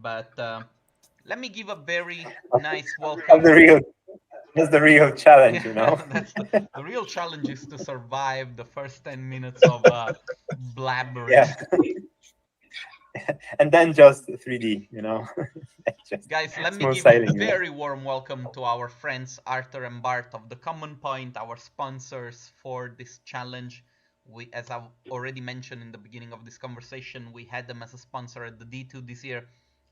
but let me give a very nice That's welcome. the real challenge, you Yeah, know. that's the real challenge is to survive the first 10 minutes of blabbering. Yeah, and then just 3D, you know, just Guys, let me smooth give a sailing. You know? very warm welcome to our friends Arthur and Bart of the Common Point, our sponsors for this challenge. As I've already mentioned in the beginning of this conversation, we had them as a sponsor at the D2 this year.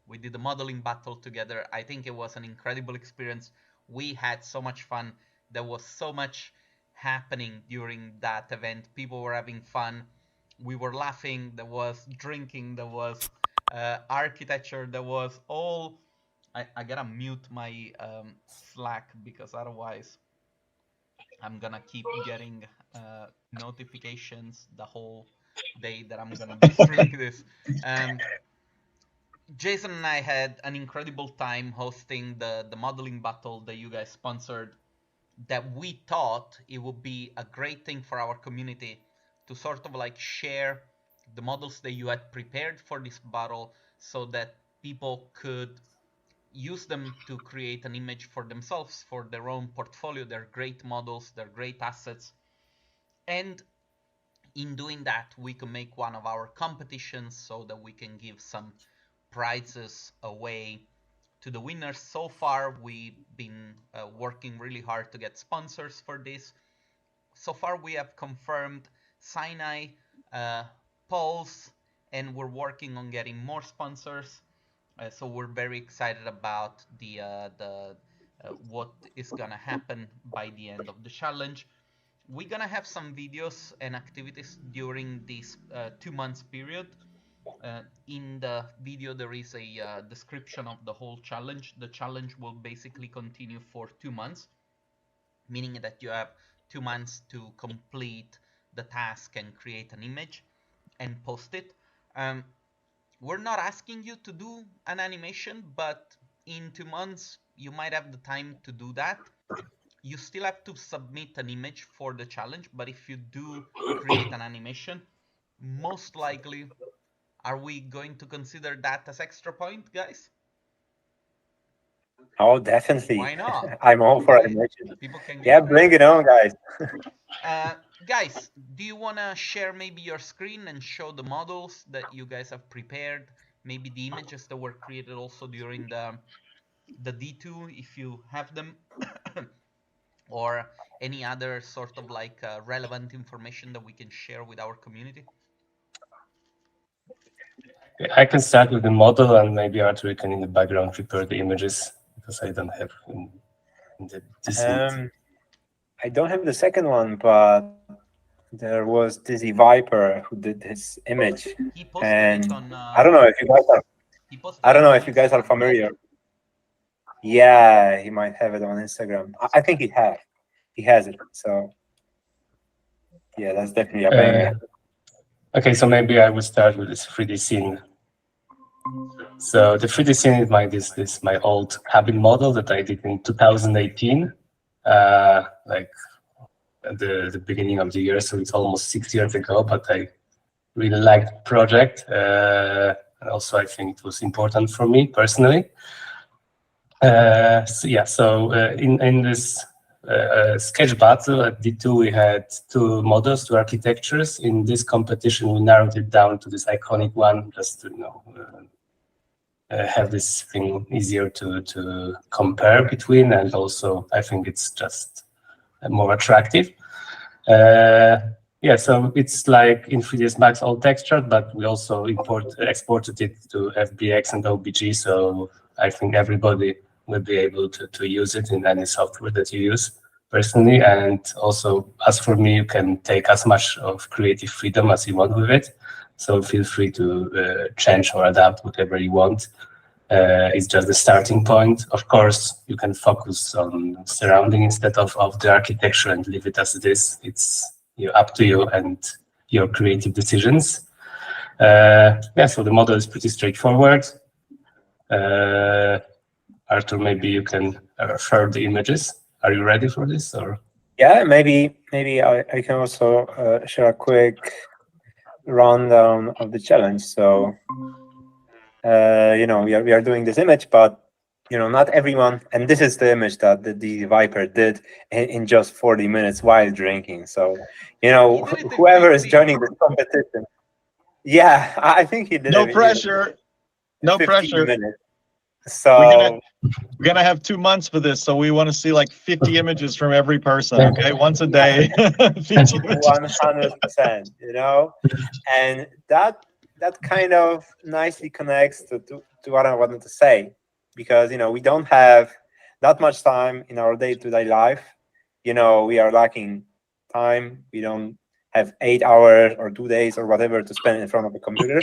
We did a modeling battle together. I think it was an incredible experience. We had so much fun. There was so much happening during that event. People were having fun. We were laughing. There was drinking. There was architecture. There was all. I gotta mute my Slack because otherwise I'm gonna keep getting notifications the whole day that I'm gonna be streaming this. Um, Jason and I had an incredible time hosting the modeling battle that you guys sponsored. That we thought it would be a great thing for our community to sort of like share the models that you had prepared for this battle so that people could use them to create an image for themselves, for their own portfolio. They're great models, they're great assets. And in doing that, we can make one of our competitions so that we can give some prizes away to the winners. So far, we've been working really hard to get sponsors for this. So far, we have confirmed Sinai, uh, Pulse, and we're working on getting more sponsors. So we're very excited about the what is gonna happen by the end of the challenge. We're gonna have some videos and activities during this 2 months period. In the video, there is a description of the whole challenge. The challenge will basically continue for 2 months, meaning that you have 2 months to complete the task and create an image and post it. Um, we're not asking you to do an animation, but in 2 months you might have the time to do that. You still have to submit an image for the challenge, but if you do create an animation, most likely, are we going to consider that as extra point, guys? Oh, definitely. Why not? I'm all for Right? animation. People can Yeah, get bring creative. it on, guys. Guys, do you want to share maybe your screen and show the models that you guys have prepared? Maybe the images that were created also during the D2 if you have them, or any other sort of like relevant information that we can share with our community? I can start with the model, and maybe Arthur can in the background prepare the images because I don't have this link. I don't have the second one, but there was Dizzy Viper who did his image, He posted and it on. I don't know if you guys are. He posted I don't it know on if you guys are Instagram, right? familiar. Yeah, he might have it on Instagram. I think he has. He has it. So yeah, that's definitely a banger. Okay, so maybe I will start with this 3D scene. So the 3D scene is my old cabin model that I did in 2018, like at the beginning of the year. So it's almost 6 years ago, but I really liked the project. And also I think it was important for me personally. In this sketch battle at D2, we had two models, two architectures. In this competition, we narrowed it down to this iconic one, just to have this thing easier to compare between, and also I think it's just more attractive. So it's like in 3ds Max all textured, but we also exported it to FBX and OBJ, so I think everybody will be able to use it in any software that you use personally. And also, as for me, you can take as much of creative freedom as you want with it. So feel free to change or adapt whatever you want. It's just the starting point. Of course, you can focus on surrounding instead of the architecture and leave it as it is. It's up to you and your creative decisions. So the model is pretty straightforward. Arthur, maybe you can refer the images. Are you ready for this? Or yeah, maybe I can also share a quick rundown of the challenge. So we are doing this image, but not everyone, and this is the image that the Viper did in just 40 minutes while drinking. So, He did it in whoever is 15. joining this competition, yeah, I think he did No it in pressure. No 15 pressure. minutes. We're So gonna have 2 months for this, so we want to see like 50 images from every person. Okay, once a day. 50 images. 100%, and that kind of nicely connects to what I wanted to say, because we don't have that much time in our day-to-day life. We are lacking time. We don't have 8 hours or 2 days or whatever to spend in front of a computer.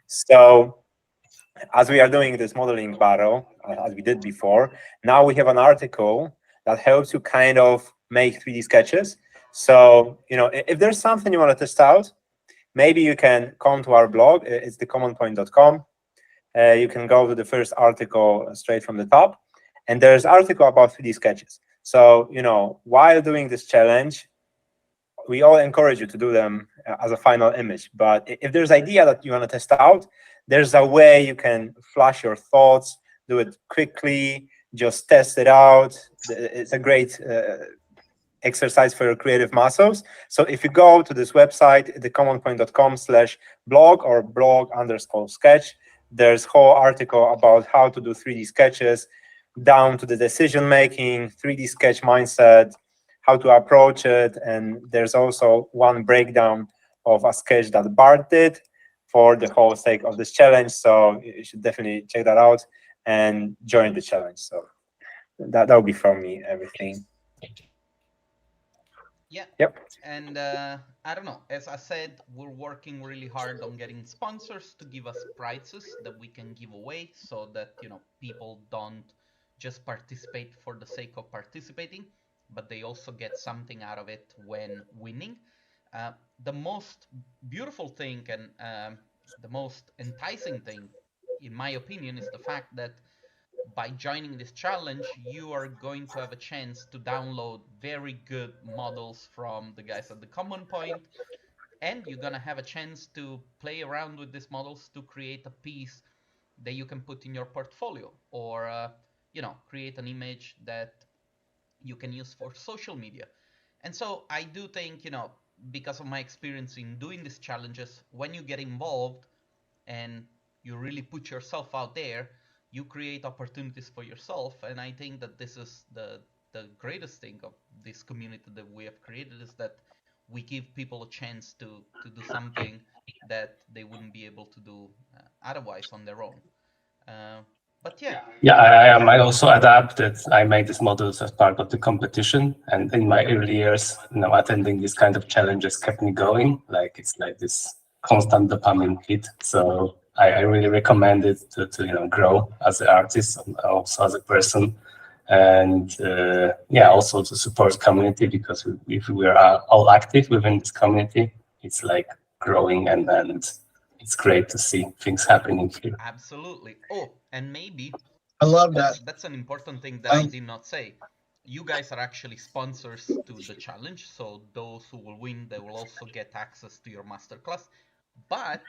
So as we are doing this modeling battle, as we did before, now we have an article that helps you kind of make 3D sketches. So, if there's something you want to test out, maybe you can come to our blog. It's thecommonpoint.com. You can go to the first article straight from the top, and there's an article about 3D sketches. So, while doing this challenge, we all encourage you to do them as a final image. But if there's an idea that you want to test out, there's a way you can flash your thoughts, do it quickly, just test it out. It's a great exercise for your creative muscles. So if you go to this website, thecommonpoint.com/blog or blog_sketch, there's a whole article about how to do 3D sketches, down to the decision-making, 3D sketch mindset, how to approach it. And there's also one breakdown of a sketch that Bart did for the whole sake of this challenge. So you should definitely check that out and join the challenge. So that will be from me, everything. Yeah. Yep. And I don't know, as I said, we're working really hard on getting sponsors to give us prizes that we can give away, so that people don't just participate for the sake of participating, but they also get something out of it when winning. The most beautiful thing and the most enticing thing, in my opinion, is the fact that by joining this challenge, you are going to have a chance to download very good models from the guys at the Common Point, and you're gonna have a chance to play around with these models to create a piece that you can put in your portfolio, or create an image that you can use for social media. And so I do think, because of my experience in doing these challenges, when you get involved and you really put yourself out there, you create opportunities for yourself. And I think that this is the greatest thing of this community that we have created, is that we give people a chance to do something that they wouldn't be able to do otherwise on their own. But yeah. Yeah, I might also adapt that I made these models as part of the competition, and in my early years, attending these kind of challenges kept me going. Like it's like this constant dopamine hit. So I really recommend it to grow as an artist and also as a person, and also to support community, because if we are all active within this community, it's like growing, and it's great to see things happening here. Absolutely. Oh, and maybe I love that. That's an important thing that I did not say. You guys are actually sponsors to the challenge, so those who will win, they will also get access to your masterclass. But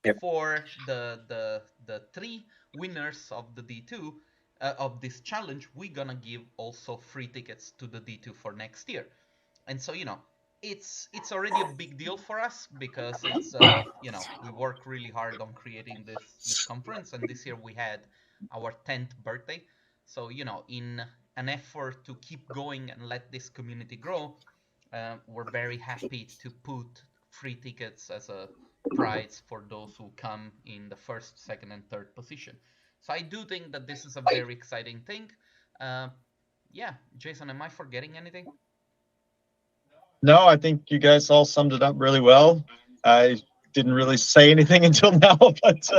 Yep. for the 3 winners of the D2 of this challenge, we're gonna give also free tickets to the D2 for next year. And so it's already a big deal for us, because it's we work really hard on creating this conference, and this year we had our 10th birthday. So in an effort to keep going and let this community grow, we're very happy to put free tickets as a prize for those who come in the first, second, and third position. So I do think that this is a very exciting thing. Yeah, Jason, am I forgetting anything? No, I think you guys all summed it up really well. I didn't really say anything until now, but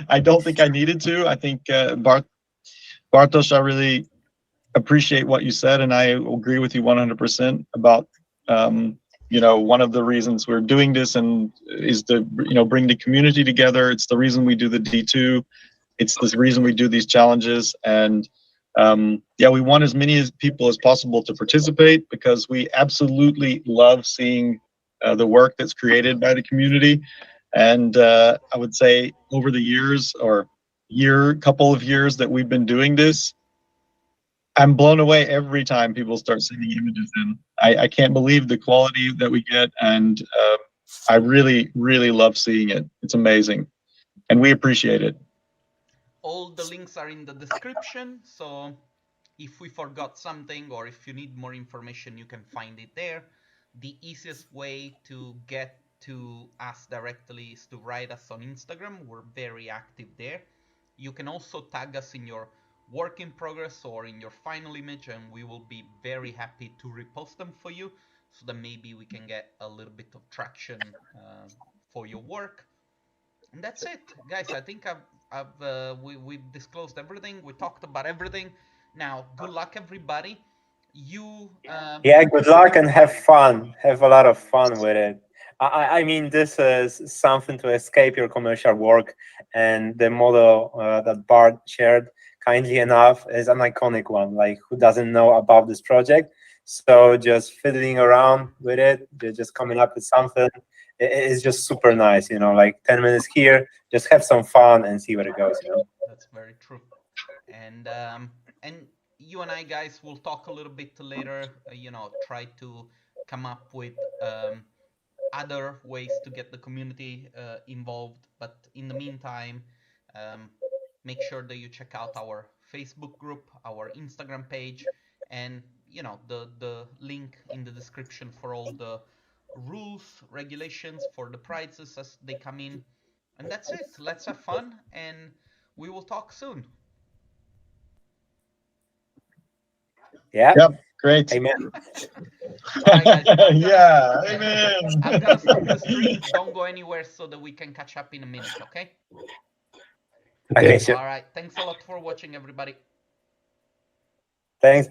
I don't think I needed to. I think Bartosz, I really appreciate what you said, and I agree with you 100% about one of the reasons we're doing this and is to bring the community together. It's the reason we do the D2. It's the reason we do these challenges, and we want as many people as possible to participate, because we absolutely love seeing the work that's created by the community. And I would say over the years or couple of years that we've been doing this, I'm blown away every time people start sending images in. I can't believe the quality that we get, and I really, really love seeing it. It's amazing, and we appreciate it. All the links are in the description, so if we forgot something or if you need more information, you can find it there. The easiest way to get to us directly is to write us on Instagram. We're very active there. You can also tag us in your work in progress or in your final image, and we will be very happy to repost them for you, so that maybe we can get a little bit of traction for your work. And that's it, guys. I think we've disclosed everything. We talked about everything. Now, good luck, everybody. Yeah, good luck and have fun. Have a lot of fun with it. I mean, this is something to escape your commercial work, and the model that Bart shared kindly enough is an iconic one. Like, who doesn't know about this project? So just fiddling around with it, just coming up with something, it's just super nice, you know, like 10 minutes here, just have some fun and see where it goes, you know. That's very true. And you and I, guys, will talk a little bit later, try to come up with other ways to get the community involved. But in the meantime, make sure that you check out our Facebook group, our Instagram page, and the link in the description for all the rules, regulations for the prizes as they come in. And that's it. Let's have fun, and we will talk soon. Yeah. Yep. Great. Amen. All right, guys. Yeah. Amen. I'm gonna stop the stream. Don't go anywhere so that we can catch up in a minute, okay? Okay, sure. All right. Thanks a lot for watching, everybody. Thanks.